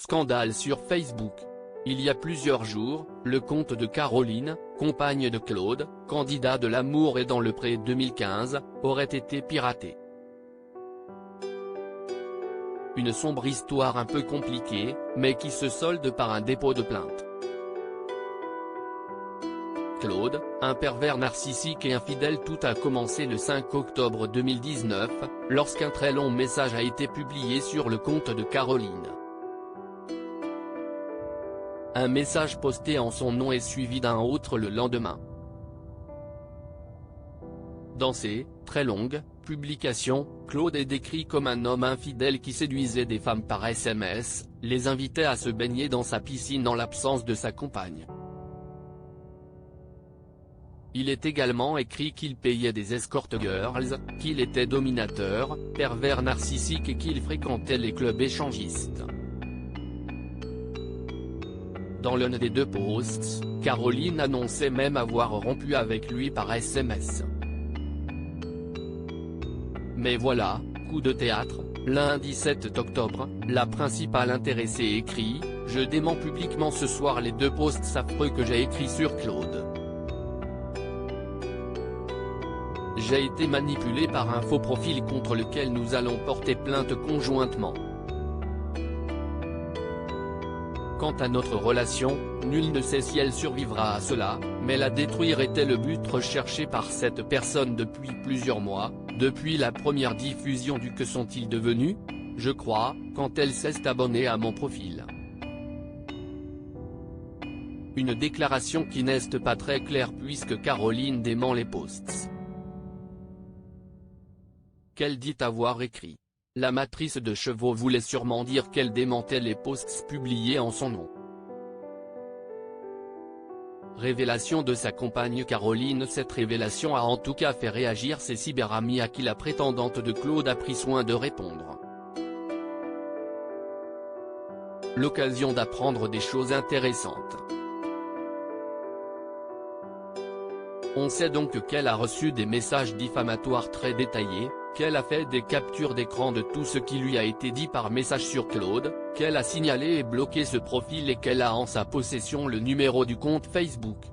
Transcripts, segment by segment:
Scandale sur Facebook. Il y a plusieurs jours, le compte de Caroline, compagne de Claude, candidat de l'Amour et dans le Pré 2015, aurait été piraté. Une sombre histoire un peu compliquée, mais qui se solde par un dépôt de plainte. Claude, un pervers narcissique et infidèle. Tout a commencé le 5 octobre 2019, lorsqu'un très long message a été publié sur le compte de Caroline. Un message posté en son nom est suivi d'un autre le lendemain. Dans ces très longues publications, Claude est décrit comme un homme infidèle qui séduisait des femmes par SMS, les invitait à se baigner dans sa piscine en l'absence de sa compagne. Il est également écrit qu'il payait des escort girls, qu'il était dominateur, pervers narcissique et qu'il fréquentait les clubs échangistes. Dans l'un des deux posts, Caroline annonçait même avoir rompu avec lui par SMS. Mais voilà, coup de théâtre, lundi 7 octobre, la principale intéressée écrit « Je dément publiquement ce soir les deux posts affreux que j'ai écrits sur Claude. J'ai été manipulée par un faux profil contre lequel nous allons porter plainte conjointement. Quant à notre relation, nul ne sait si elle survivra à cela, mais la détruire était le but recherché par cette personne depuis plusieurs mois, depuis la première diffusion du Que sont-ils devenus, je crois, quand elle s'est abonnée à mon profil. Une déclaration qui n'est pas très claire puisque Caroline dément les posts qu'elle dit avoir écrit. La matrice de chevaux voulait sûrement dire qu'elle démentait les posts publiés en son nom. Révélation de sa compagne Caroline. Cette révélation a en tout cas fait réagir ses cyberamis à qui la prétendante de Claude a pris soin de répondre. L'occasion d'apprendre des choses intéressantes. On sait donc qu'elle a reçu des messages diffamatoires très détaillés, qu'elle a fait des captures d'écran de tout ce qui lui a été dit par message sur Claude, qu'elle a signalé et bloqué ce profil et qu'elle a en sa possession le numéro du compte Facebook.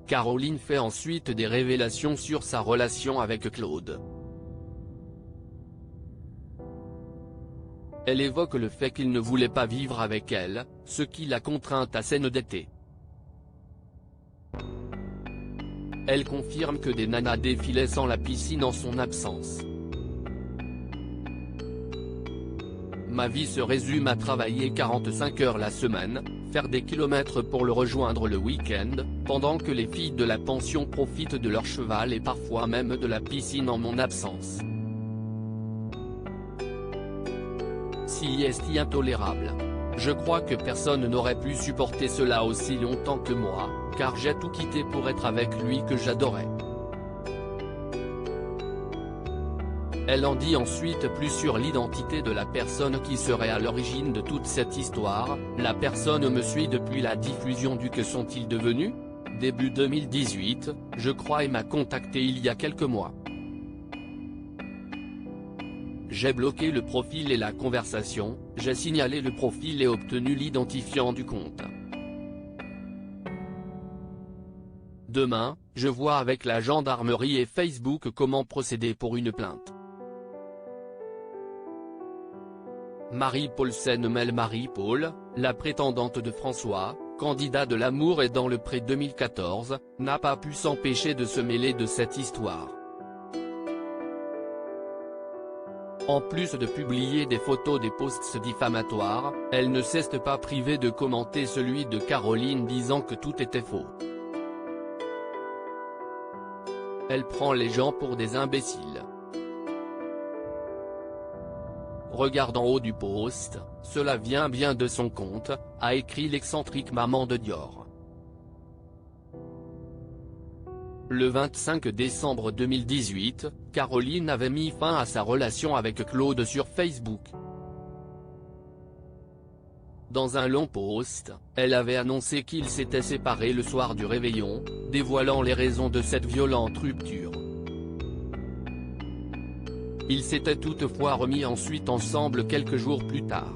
Caroline fait ensuite des révélations sur sa relation avec Claude. Elle évoque le fait qu'il ne voulait pas vivre avec elle, ce qui l'a contrainte à s'endetter. Elle confirme que des nanas défilaient sans la piscine en son absence. Ma vie se résume à travailler 45 heures la semaine, faire des kilomètres pour le rejoindre le week-end, pendant que les filles de la pension profitent de leur cheval et parfois même de la piscine en mon absence. Si est intolérable. Je crois que personne n'aurait pu supporter cela aussi longtemps que moi, car j'ai tout quitté pour être avec lui que j'adorais. Elle en dit ensuite plus sur l'identité de la personne qui serait à l'origine de toute cette histoire. La personne me suit depuis la diffusion du Que sont-ils devenus ? Début 2018, je crois, et m'a contacté il y a quelques mois. J'ai bloqué le profil et la conversation, j'ai signalé le profil et obtenu l'identifiant du compte. Demain, je vois avec la gendarmerie et Facebook comment procéder pour une plainte. Marie Paulsen. Marie-Paul, la prétendante de François, candidat de l'Amour et dans le Pré 2014, n'a pas pu s'empêcher de se mêler de cette histoire. En plus de publier des photos des posts diffamatoires, elle ne s'est pas privée de commenter celui de Caroline disant que tout était faux. Elle prend les gens pour des imbéciles. Regarde en haut du post, cela vient bien de son compte, a écrit l'excentrique maman de Dior. Le 25 décembre 2018, Caroline avait mis fin à sa relation avec Claude sur Facebook. Dans un long post, elle avait annoncé qu'ils s'étaient séparés le soir du réveillon, dévoilant les raisons de cette violente rupture. Ils s'étaient toutefois remis ensuite ensemble quelques jours plus tard.